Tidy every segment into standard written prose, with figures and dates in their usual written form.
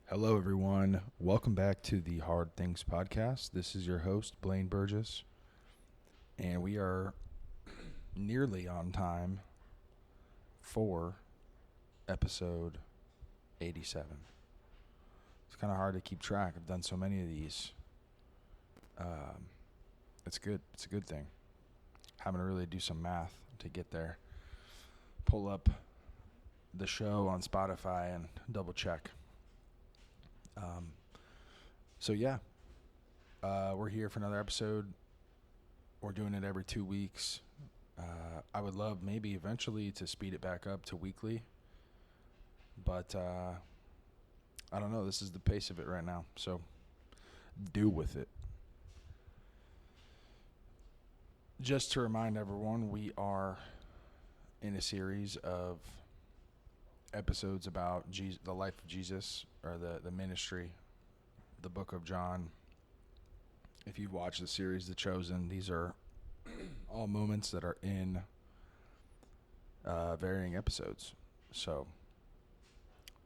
Hello, everyone. Welcome back to the Hard Things Podcast. This is your host, Blaine Burgess, and we are nearly on time for episode 87. It's kind of hard to keep track. I've done so many of these. Um, it's good. It's a good thing. Having to really do some math to get there. Pull up the show on Spotify and double check. Um, so yeah, we're here for another episode. We're doing it every 2 weeks. I would love maybe eventually to speed it back up to weekly, but I don't know. This is the pace of it right now, so do with it. Just to remind everyone, we are in a series of episodes about Jesus, the life of Jesus, or the ministry, the book of John. If you've watched the series The Chosen, these are all moments that are in varying episodes. So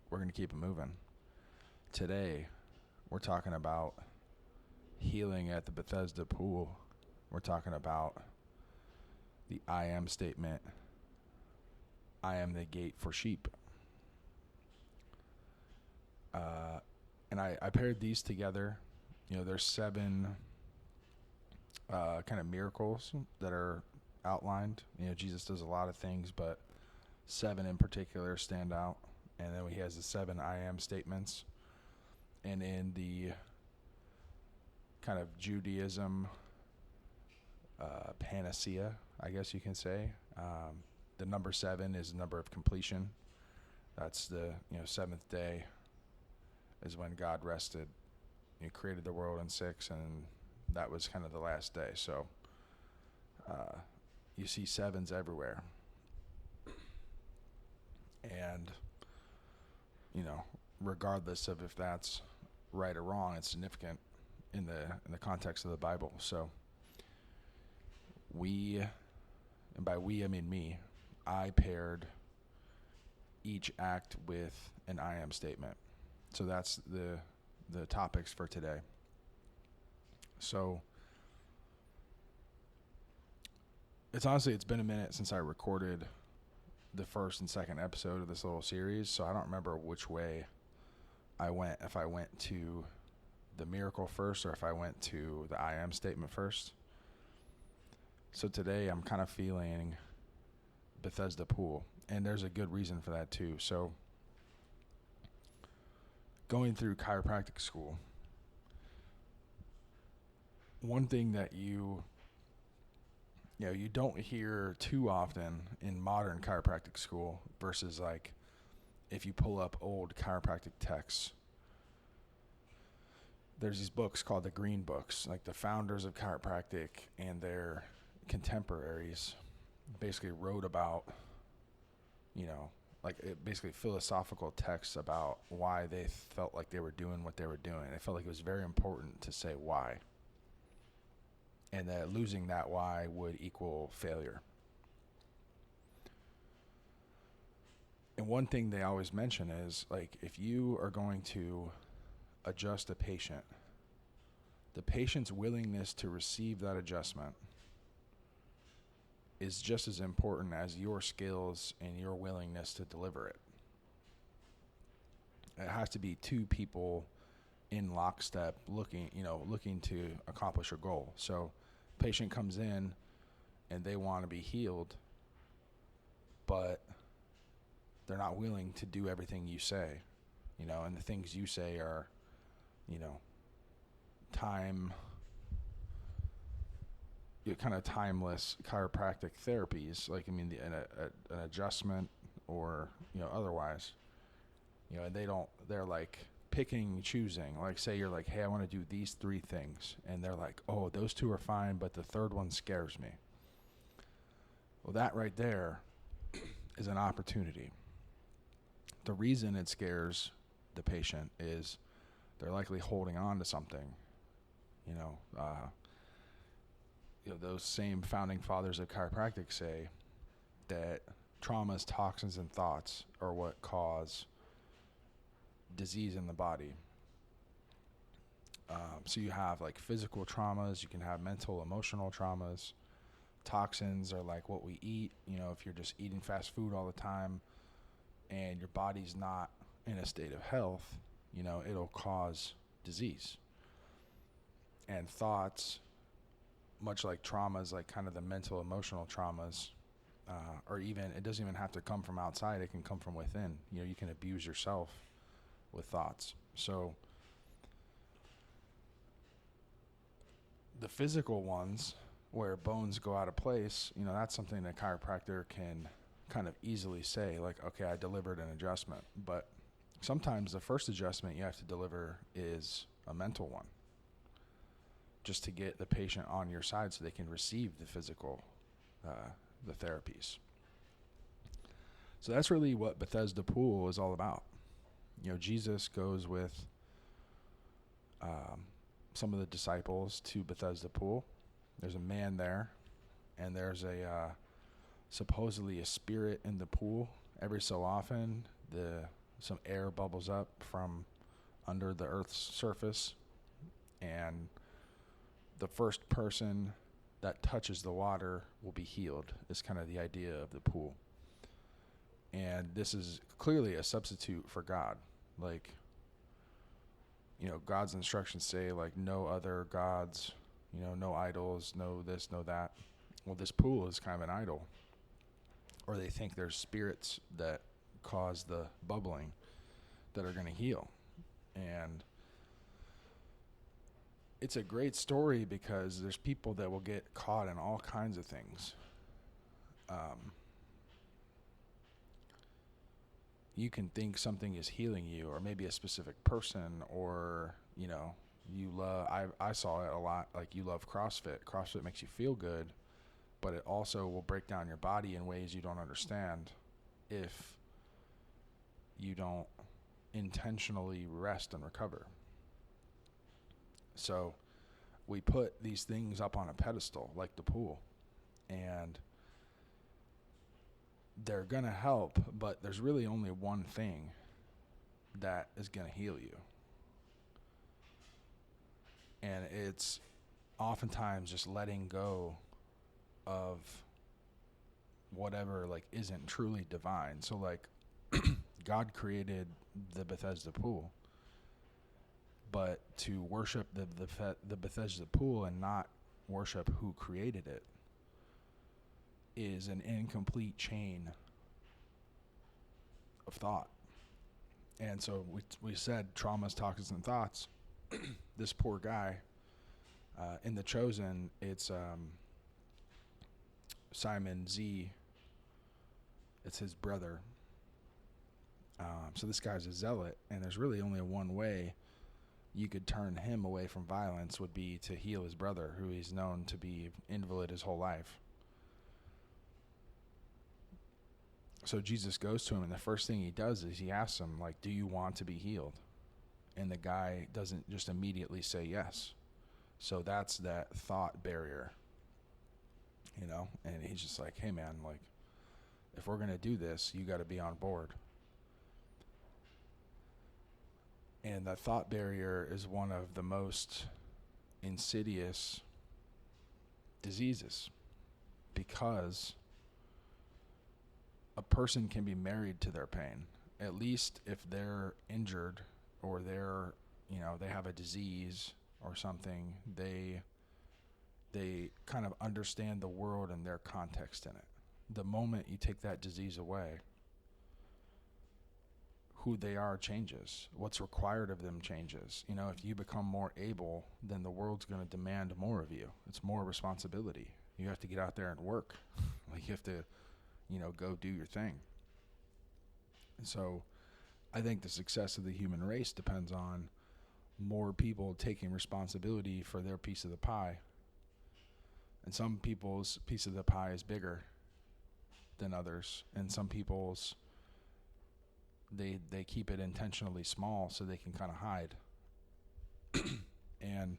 we're going to keep it moving. Today, we're talking about healing at the Bethesda pool. We're talking about the I am statement. I am the gate for sheep. And I paired these together. You know, there's 7 kind of miracles that are outlined. You know, Jesus does a lot of things, but 7 in particular stand out. And then he has the 7 I am statements. And in the kind of Judaism panacea, I guess you can say, the number 7 is the number of completion. That's the 7th day is when God rested. He created the world in 6, and that was kind of the last day. So you see 7s everywhere. And, regardless of if that's right or wrong, it's significant in the context of the Bible. So and by we I mean me, I paired each act with an I am statement. So that's the topics for today. So it's been a minute since I recorded the first and second episode of this little series, so I don't remember which way I went, if I went to the miracle first or if I went to the I am statement first. So today I'm kind of feeling Bethesda pool, and there's a good reason for that too. So going through chiropractic school, one thing that you don't hear too often in modern chiropractic school versus like if you pull up old chiropractic texts, there's these books called the Green Books, like the founders of chiropractic and their contemporaries basically wrote about, like basically philosophical texts about why they felt like they were doing what they were doing. They felt like it was very important to say why, and that losing that why would equal failure. And one thing they always mention is, like, if you are going to adjust a patient, the patient's willingness to receive that adjustment is just as important as your skills and your willingness to deliver it. It has to be 2 people in lockstep looking to accomplish a goal. So patient comes in and they want to be healed, but they're not willing to do everything you say, and the things you say are, time, kind of timeless chiropractic therapies, like, an adjustment or, otherwise, and they're like picking, choosing, like, say you're like, hey, I want to do these 3 things. And they're like, oh, those 2 are fine, but the third one scares me. Well, that right there is an opportunity. The reason it scares the patient is they're likely holding on to something. Those same founding fathers of chiropractic say that traumas, toxins, and thoughts are what cause disease in the body. So you have like physical traumas, you can have mental, emotional traumas. Toxins are like what we eat. If you're just eating fast food all the time and your body's not in a state of health, it'll cause disease. And thoughts, much like traumas, like kind of the mental, emotional traumas, or even, it doesn't even have to come from outside, it can come from within. You can abuse yourself with thoughts. So the physical ones, where bones go out of place, that's something that a chiropractor can kind of easily say, like, okay, I delivered an adjustment. But sometimes the first adjustment you have to deliver is a mental one, just to get the patient on your side so they can receive the physical, the therapies. So that's really what Bethesda Pool is all about. Jesus goes with some of the disciples to Bethesda Pool. There's a man there, and there's supposedly a spirit in the pool. Every so often, some air bubbles up from under the earth's surface, and the first person that touches the water will be healed, is kind of the idea of the pool. And this is clearly a substitute for God. Like, God's instructions say, like, no other gods, no idols, no this, no that. Well, this pool is kind of an idol. Or they think there's spirits that cause the bubbling that are going to heal. And it's a great story because there's people that will get caught in all kinds of things. You can think something is healing you, or maybe a specific person, or, you love, I saw it a lot, like you love CrossFit. CrossFit makes you feel good, but it also will break down your body in ways you don't understand if you don't intentionally rest and recover. So we put these things up on a pedestal, like the pool, and they're going to help, but there's really only one thing that is going to heal you. And it's oftentimes just letting go of whatever, like, isn't truly divine. So, like, God created the Bethesda pool, but to worship the Bethesda pool and not worship who created it is an incomplete chain of thought. And so we said traumas, toxins, and thoughts. This poor guy, in The Chosen, it's Simon Z. It's his brother. So this guy's a zealot, and there's really only one way you could turn him away from violence, would be to heal his brother, who he's known to be invalid his whole life. So Jesus goes to him, and the first thing he does is he asks him, like, do you want to be healed? And the guy doesn't just immediately say yes. So that's that thought barrier, and he's just like, hey man, like, if we're going to do this, you got to be on board. And that thought barrier is one of the most insidious diseases, because a person can be married to their pain. At least if they're injured, or they're, they have a disease or something, they kind of understand the world and their context in it. The moment you take that disease away, who they are changes. What's required of them changes. If you become more able, then the world's going to demand more of you. It's more responsibility. You have to get out there and work. Like, you have to, go do your thing. And so I think the success of the human race depends on more people taking responsibility for their piece of the pie. And some people's piece of the pie is bigger than others, and some people's they keep it intentionally small so they can kind of hide. And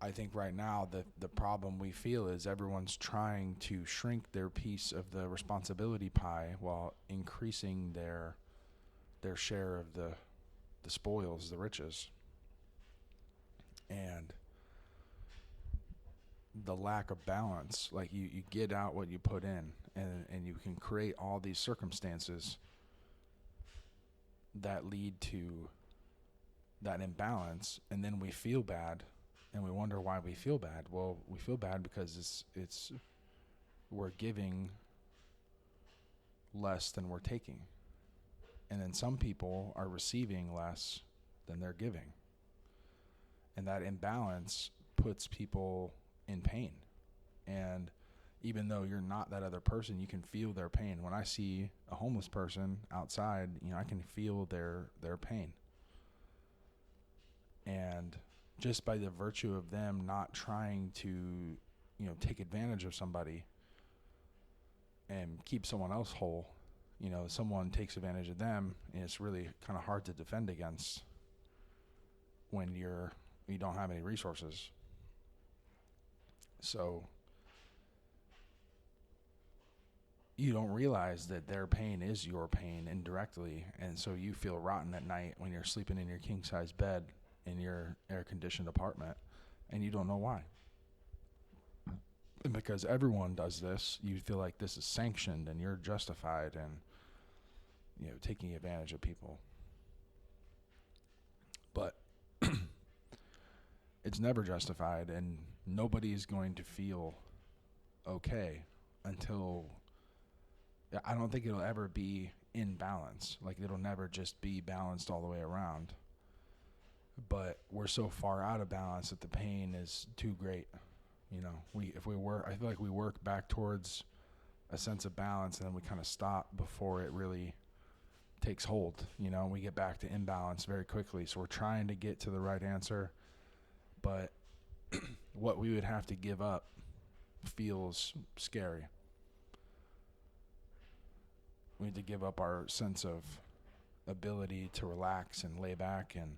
I think right now the problem we feel is everyone's trying to shrink their piece of the responsibility pie while increasing their their share of the spoils, the riches. And the lack of balance, like you get out what you put in, and you can create all these circumstances that lead to that imbalance, and then we feel bad and we wonder why we feel bad. Well, we feel bad because it's we're giving less than we're taking. And then some people are receiving less than they're giving. And that imbalance puts people in pain. And even though you're not that other person, you can feel their pain. When I see a homeless person outside, I can feel their pain. And just by the virtue of them not trying to, take advantage of somebody and keep someone else whole, someone takes advantage of them, and it's really kind of hard to defend against when you don't have any resources. So you don't realize that their pain is your pain indirectly, and so you feel rotten at night when you're sleeping in your king-size bed in your air-conditioned apartment, and you don't know why. And because everyone does this, you feel like this is sanctioned and you're justified in, taking advantage of people. But it's never justified, and nobody's going to feel okay until, I don't think it'll ever be in balance. Like, it'll never just be balanced all the way around. But we're so far out of balance that the pain is too great. I feel like we work back towards a sense of balance, and then we kind of stop before it really takes hold. We get back to imbalance very quickly. So we're trying to get to the right answer, but what we would have to give up feels scary. We need to give up our sense of ability to relax and lay back and,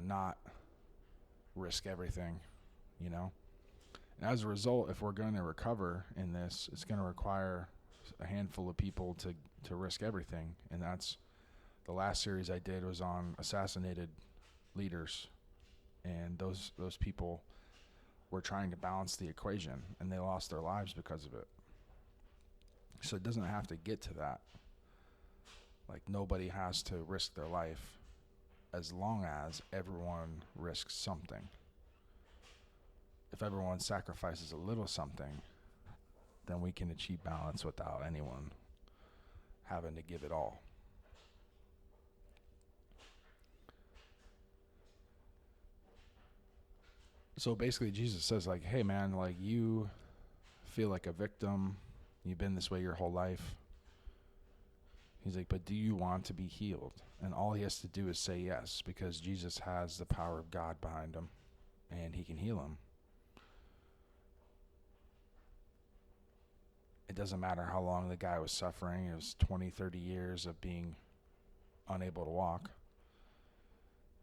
not risk everything, And as a result, if we're going to recover in this, it's going to require a handful of people to risk everything. And that's the last series I did was on assassinated leaders. And those people were trying to balance the equation, and they lost their lives because of it. So it doesn't have to get to that. Like, nobody has to risk their life as long as everyone risks something. If everyone sacrifices a little something, then we can achieve balance without anyone having to give it all. So basically Jesus says, like, hey man, like, you feel like a victim. You've been this way your whole life. He's like, but do you want to be healed? And all he has to do is say yes, because Jesus has the power of God behind him, and he can heal him. It doesn't matter how long the guy was suffering. It was 20, 30 years of being unable to walk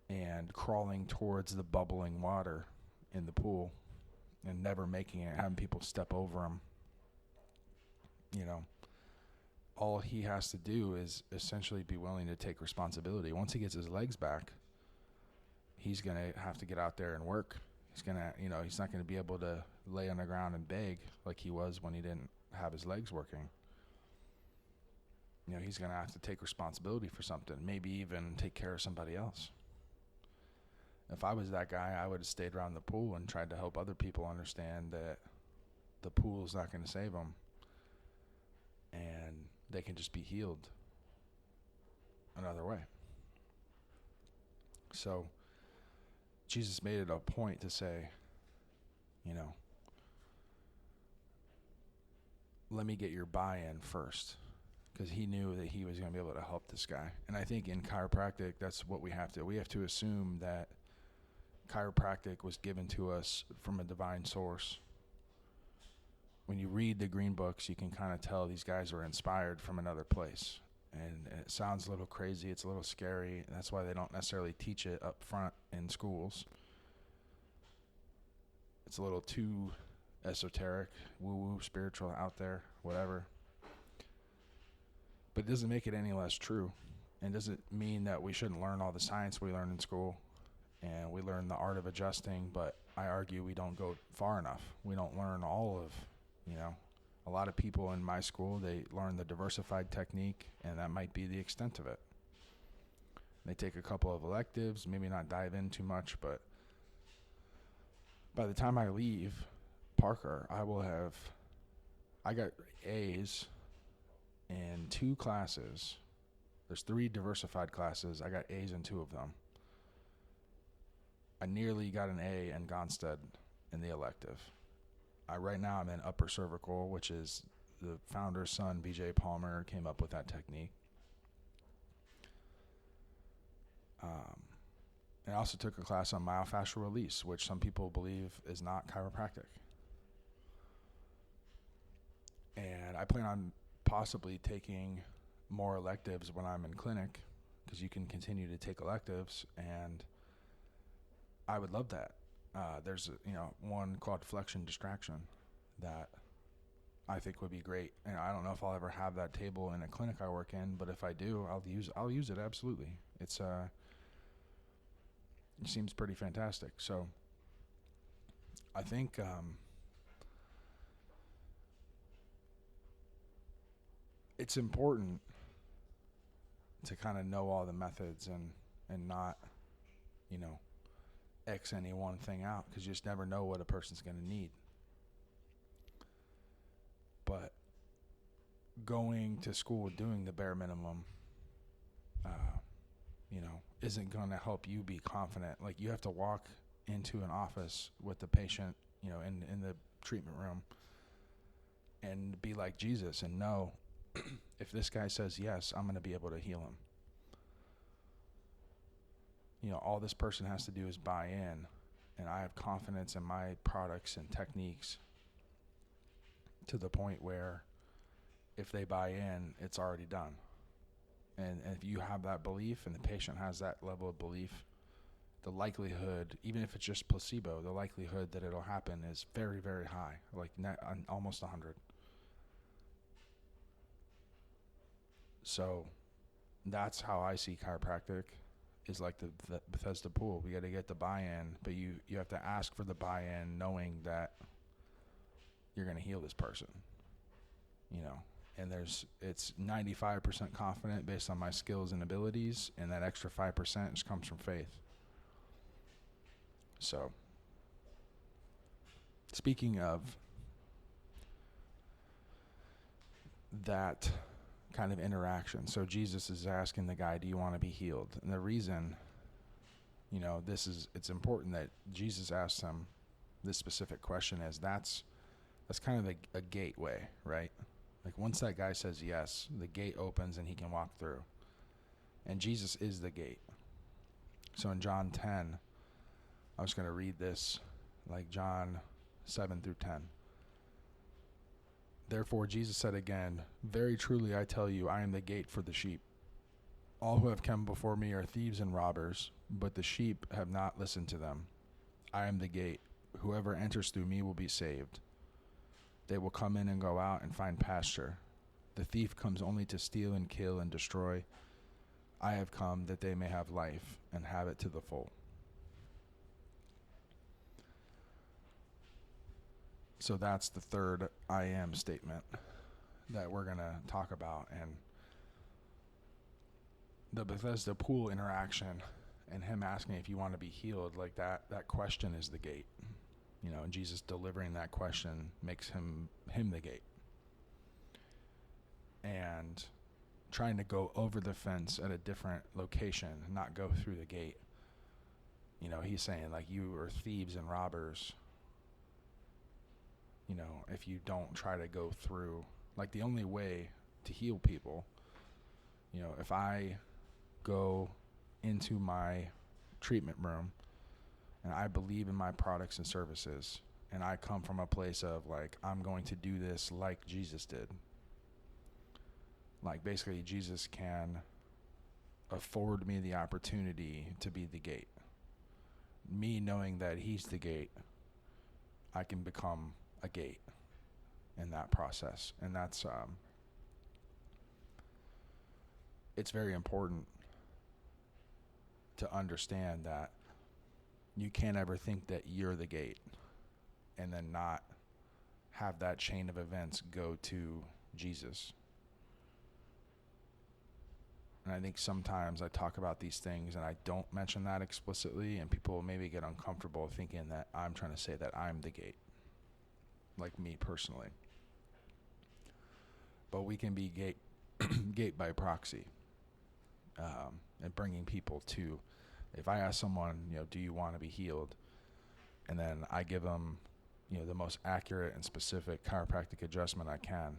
and crawling towards the bubbling water in the pool and never making it, having people step over him. All he has to do is essentially be willing to take responsibility. Once he gets his legs back, he's going to have to get out there and work. He's going to, he's not going to be able to lay on the ground and beg like he was when he didn't have his legs working. He's going to have to take responsibility for something, maybe even take care of somebody else. If I was that guy, I would have stayed around the pool and tried to help other people understand that the pool's not going to save them, and they can just be healed another way. So Jesus made it a point to say, let me get your buy-in first, because he knew that he was going to be able to help this guy. And I think in chiropractic, that's what we have to. We have to assume that chiropractic was given to us from a divine source. When you read the green books, you can kind of tell these guys were inspired from another place. And it sounds a little crazy. It's a little scary. That's why they don't necessarily teach it up front in schools. It's a little too esoteric, woo-woo, spiritual, out there, whatever. But it doesn't make it any less true. And doesn't mean that we shouldn't learn all the science we learn in school, and we learn the art of adjusting, but I argue we don't go far enough. We don't learn all of, a lot of people in my school, they learn the diversified technique, and that might be the extent of it. They take a couple of electives, maybe not dive in too much, but by the time I leave Parker, I got A's in 2 classes. There's 3 diversified classes. I got A's in 2 of them. I nearly got an A in Gonstead in the elective. Right now I'm in upper cervical, which is the founder's son, B.J. Palmer, came up with that technique. I also took a class on myofascial release, which some people believe is not chiropractic. And I plan on possibly taking more electives when I'm in clinic, because you can continue to take electives, and I would love that. There's one called flexion distraction that I think would be great, and I don't know if I'll ever have that table in a clinic I work in, but if I do, I'll use it absolutely. It seems pretty fantastic. So I think it's important to kind of know all the methods and not, X any one thing out, because you just never know what a person's going to need. But going to school doing the bare minimum, isn't going to help you be confident. Like, you have to walk into an office with the patient, in the treatment room, and be like Jesus and know if this guy says yes, I'm going to be able to heal him. All this person has to do is buy in, and I have confidence in my products and techniques to the point where if they buy in, it's already done. And if you have that belief and the patient has that level of belief, the likelihood, even if it's just placebo, the likelihood that it'll happen is very, very high, like almost 100. So that's how I see chiropractic, is like the Bethesda pool. We got to get the buy-in, but you have to ask for the buy-in knowing that you're going to heal this person, and it's 95% confident based on my skills and abilities, and that extra 5% just comes from faith. So, speaking of that kind of interaction, so Jesus is asking the guy, do you want to be healed? And the reason, it's important that Jesus asks him this specific question is that's kind of a gateway, right? Like, once that guy says yes, the gate opens and he can walk through. And Jesus is the gate. So in John 10, I was going to read this, like John 7 through 10. Therefore Jesus said again, very truly I tell you, I am the gate for the sheep. All who have come before me are thieves and robbers, but the sheep have not listened to them. I am the gate. Whoever enters through me will be saved. They will come in and go out and find pasture. The thief comes only to steal and kill and destroy. I have come that they may have life and have it to the full. So that's the third I am statement that we're going to talk about. And the Bethesda pool interaction and him asking if you want to be healed, like that question is the gate. And Jesus delivering that question makes him the gate. And trying to go over the fence at a different location, not go through the gate. He's saying, like, you are thieves and robbers. If you don't try to go through, like, the only way to heal people, if I go into my treatment room and I believe in my products and services, and I come from a place of, like, I'm going to do this like Jesus did. Like, basically, Jesus can afford me the opportunity to be the gate. Me knowing that he's the gate, I can become a gate in that process. And that's it's very important to understand that you can't ever think that you're the gate and then not have that chain of events go to Jesus. And I think sometimes I talk about these things and I don't mention that explicitly, and people maybe get uncomfortable thinking that I'm trying to say that I'm the gate, like me personally. But we can be gate by proxy, and bringing people to. If I ask someone, do you want to be healed, and then I give them, the most accurate and specific chiropractic adjustment I can,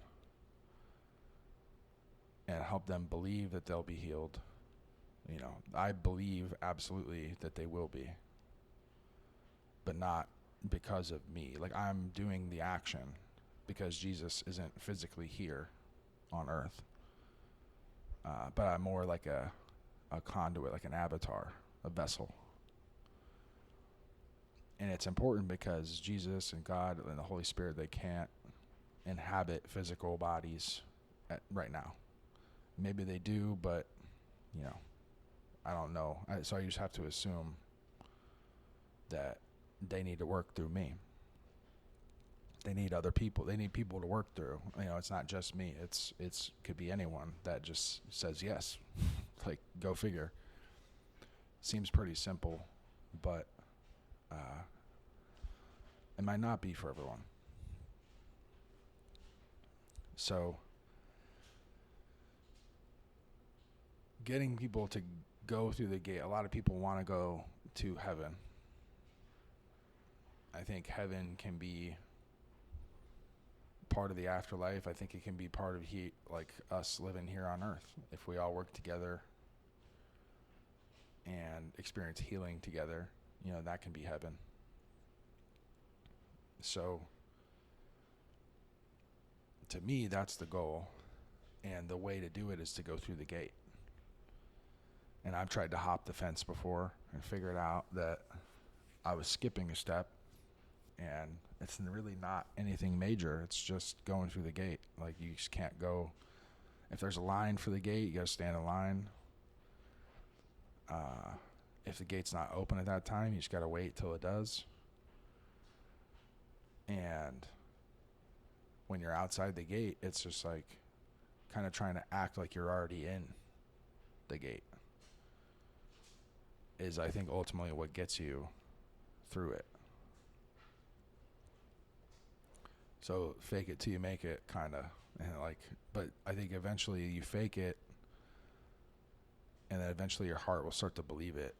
and help them believe that they'll be healed. I believe absolutely that they will be, but not because of me. Like, I'm doing the action because Jesus isn't physically here on earth. But I'm more like a conduit, like an avatar, a vessel. And it's important because Jesus and God and the Holy Spirit, they can't inhabit physical bodies right now. Maybe they do, but, I don't know. So I just have to assume that they need to work through me. They need other people. They need people to work through. It's not just me. It's could be anyone that just says yes. Like, go figure. Seems pretty simple, but it might not be for everyone. So getting people to go through the gate, a lot of people want to go to heaven. I think heaven can be part of the afterlife. I think it can be part of like us living here on earth. If we all work together and experience healing together, that can be heaven. So to me, that's the goal. And the way to do it is to go through the gate. And I've tried to hop the fence before and figured out that I was skipping a step, and it's really not anything major. It's just going through the gate. Like, you just can't go. If there's a line for the gate, you got to stand in line. If the gate's not open at that time, you just got to wait till it does. And when you're outside the gate, it's just like kind of trying to act like you're already in the gate is, I think, ultimately what gets you through it. So fake it till you make it, kind of. And but I think eventually you fake it, and then eventually your heart will start to believe it.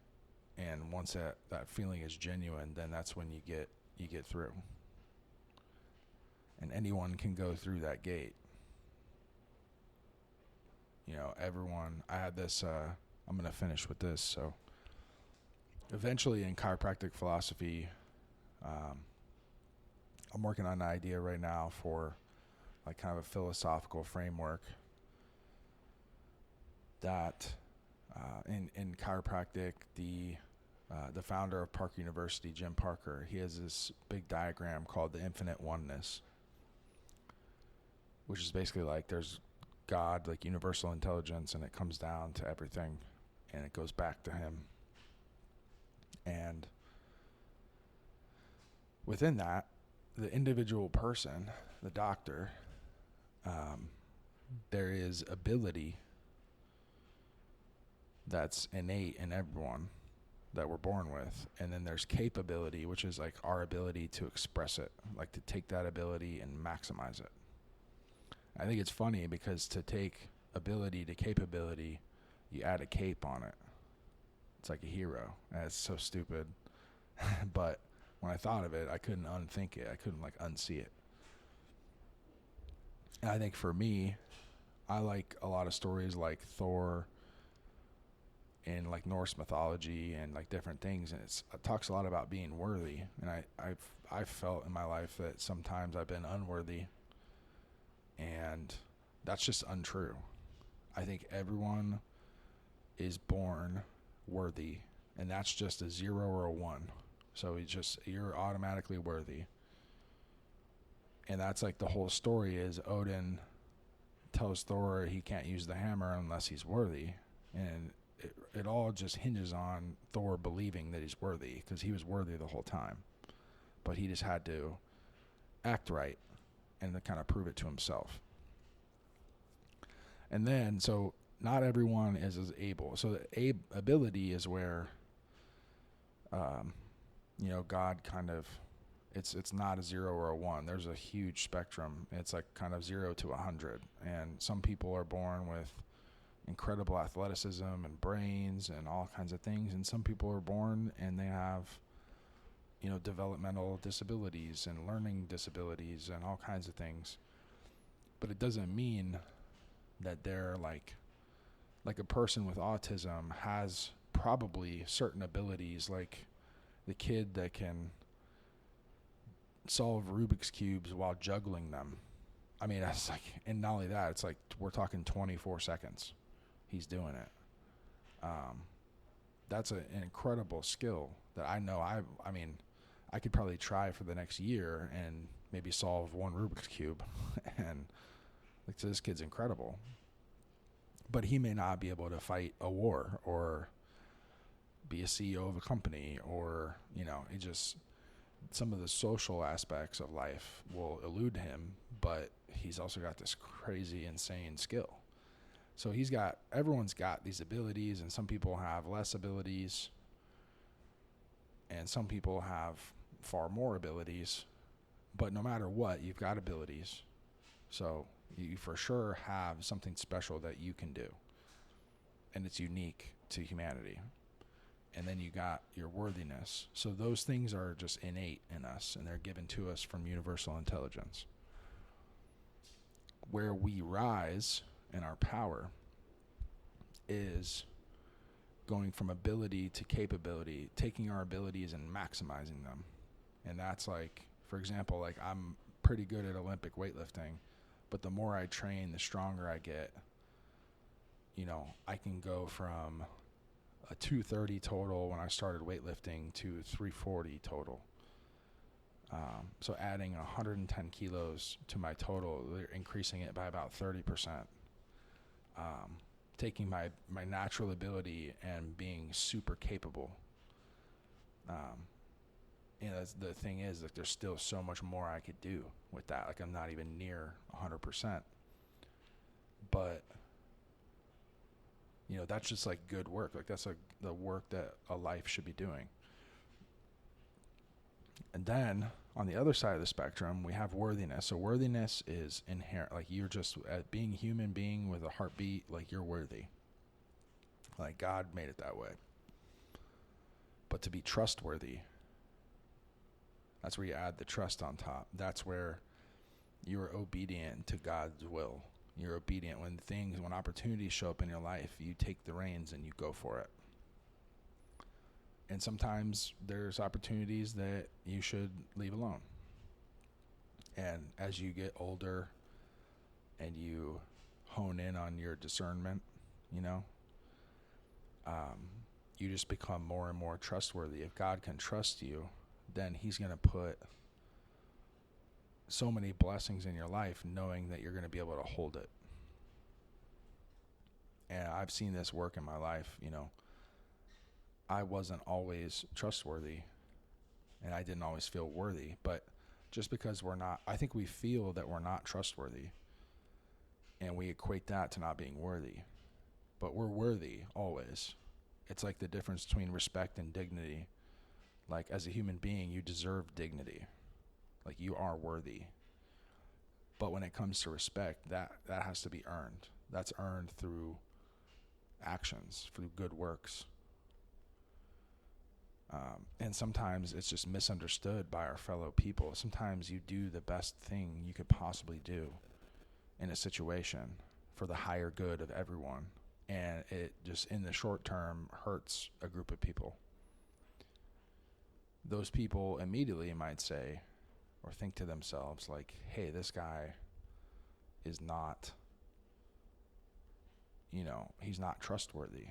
And once that feeling is genuine, then that's when you get through. And anyone can go through that gate. Everyone. I had this. I'm going to finish with this. So eventually, in chiropractic philosophy, I'm working on an idea right now for like kind of a philosophical framework that in chiropractic, the founder of Park University, Jim Parker, he has this big diagram called the infinite oneness, which is basically like there's God, like universal intelligence, and it comes down to everything, and it goes back to him. And within that, the individual person, the doctor, there is ability that's innate in everyone that we're born with. And then there's capability, which is like our ability to express it, like to take that ability and maximize it. I think it's funny because to take ability to capability, you add a cape on it. It's like a hero. And it's so stupid. But when I thought of it, I couldn't unthink it. I couldn't unsee it. And I think for me, I like a lot of stories like Thor in like Norse mythology and like different things, and it talks a lot about being worthy. And I've felt in my life that sometimes I've been unworthy, and that's just untrue. I think everyone is born worthy, and that's just a 0 or a 1. So you're automatically worthy. And that's like the whole story is Odin tells Thor he can't use the hammer unless he's worthy. And it all just hinges on Thor believing that he's worthy, because he was worthy the whole time. But he just had to act right and to kind of prove it to himself. And then, so not everyone is as able. So the ability is where, God kind of, it's not a 0 or a 1. There's a huge spectrum. It's like kind of 0 to 100. And some people are born with incredible athleticism and brains and all kinds of things. And some people are born and they have, developmental disabilities and learning disabilities and all kinds of things. But it doesn't mean that they're like a person with autism has probably certain abilities, like the kid that can solve Rubik's Cubes while juggling them. I mean, that's like, and not only that, it's like we're talking 24 seconds. He's doing it. That's an incredible skill that I know. I could probably try for the next year and maybe solve one Rubik's Cube. And like, so this kid's incredible. But he may not be able to fight a war or be a CEO of a company, or, it just, some of the social aspects of life will elude him, but he's also got this crazy, insane skill. So everyone's got these abilities, and some people have less abilities, and some people have far more abilities. But no matter what, you've got abilities. So you for sure have something special that you can do, and it's unique to humanity. And then you got your worthiness. So those things are just innate in us, and they're given to us from universal intelligence. Where we rise in our power is going from ability to capability, taking our abilities and maximizing them. And that's like, for example, like I'm pretty good at Olympic weightlifting, but the more I train, the stronger I get. I can go from a 230 total when I started weightlifting to 340 total. So adding 110 kilos to my total, they're increasing it by about 30%. Taking my natural ability and being super capable. The thing is that there's still so much more I could do with that. Like, I'm not even near 100%. But that's just like good work. Like, that's like the work that a life should be doing. And then on the other side of the spectrum, we have worthiness. So worthiness is inherent. Like, you're just being a human being with a heartbeat, like, you're worthy. Like, God made it that way. But to be trustworthy, that's where you add the trust on top. That's where you're obedient to God's will. You're obedient when opportunities show up in your life, you take the reins and you go for it. And sometimes there's opportunities that you should leave alone. And as you get older and you hone in on your discernment, you just become more and more trustworthy. If God can trust you, then he's going to put so many blessings in your life knowing that you're going to be able to hold it. And I've seen this work in my life. I wasn't always trustworthy, and I didn't always feel worthy. But just because I think we feel that we're not trustworthy, and we equate that to not being worthy. But we're worthy always. It's like the difference between respect and dignity. Like, as a human being, you deserve dignity. Like, you are worthy. But when it comes to respect, that has to be earned. That's earned through actions, through good works. And sometimes it's just misunderstood by our fellow people. Sometimes you do the best thing you could possibly do in a situation for the higher good of everyone. And it just, in the short term, hurts a group of people. Those people immediately might say or think to themselves, like, hey, this guy is not, he's not trustworthy.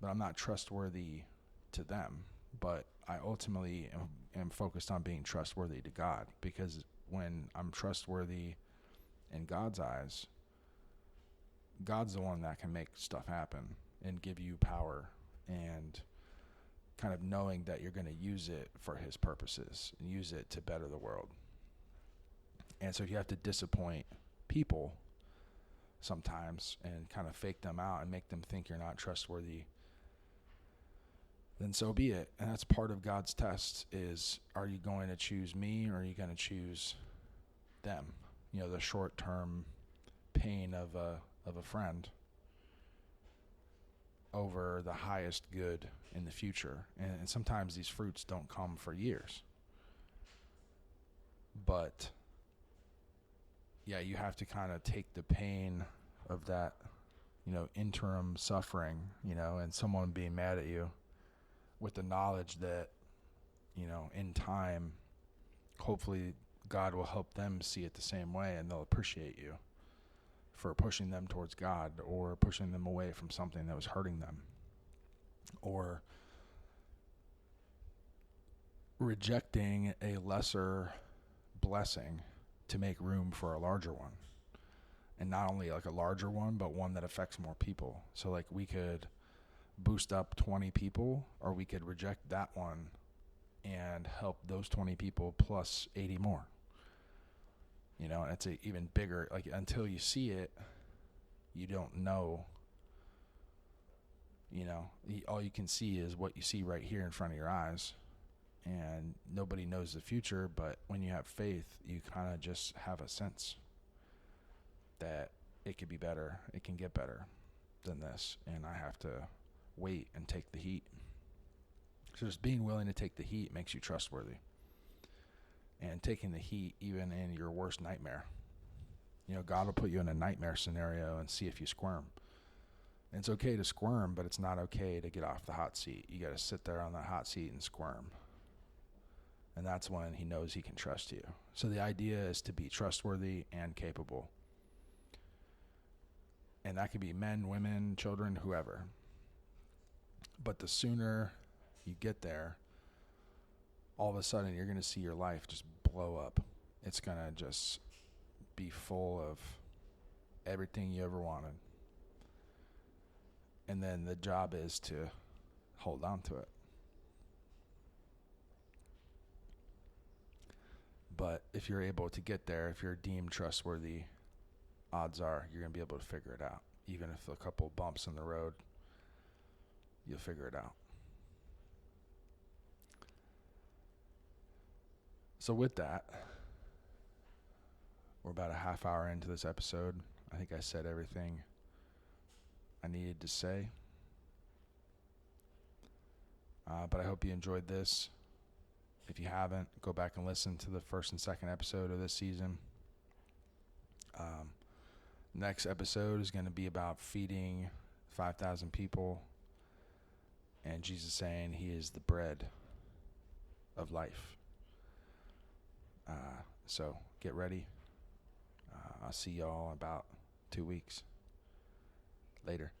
But I'm not trustworthy to them. But I ultimately am focused on being trustworthy to God, because when I'm trustworthy in God's eyes, God's the one that can make stuff happen and give you power, and kind of knowing that you're going to use it for his purposes and use it to better the world. And so if you have to disappoint people sometimes and kind of fake them out and make them think you're not trustworthy, then so be it. And that's part of God's test is, are you going to choose me or are you going to choose them? You know, the short-term pain of a friend over the highest good in the future. And sometimes these fruits don't come for years. But yeah, you have to kind of take the pain of that, you know, interim suffering, you know, and someone being mad at you with the knowledge that, you know, in time, hopefully God will help them see it the same way, and they'll appreciate you for pushing them towards God or pushing them away from something that was hurting them, or rejecting a lesser blessing to make room for a larger one. And not only like a larger one, but one that affects more people. So like we could boost up 20 people, or we could reject that one and help those 20 people plus 80 more. You know, it's a even bigger, like until you see it, you don't know, you know, all you can see is what you see right here in front of your eyes. And nobody knows the future, but when you have faith, you kind of just have a sense that it could be better, it can get better than this, and I have to wait and take the heat. So just being willing to take the heat makes you trustworthy. And taking the heat even in your worst nightmare. You know, God will put you in a nightmare scenario and see if you squirm. And it's okay to squirm, but it's not okay to get off the hot seat. You got to sit there on that hot seat and squirm. And that's when he knows he can trust you. So the idea is to be trustworthy and capable. And that could be men, women, children, whoever. But the sooner you get there, all of a sudden you're going to see your life just blow up. It's going to just be full of everything you ever wanted. And then the job is to hold on to it. But if you're able to get there, if you're deemed trustworthy, odds are you're going to be able to figure it out. Even if a couple bumps in the road, you'll figure it out. So with that, we're about a half hour into this episode. I think I said everything I needed to say. But I hope you enjoyed this. If you haven't, go back and listen to the first and second episode of this season. Next episode is going to be about feeding 5,000 people and Jesus saying he is the bread of life. So get ready. I'll see y'all in about 2 weeks. Later.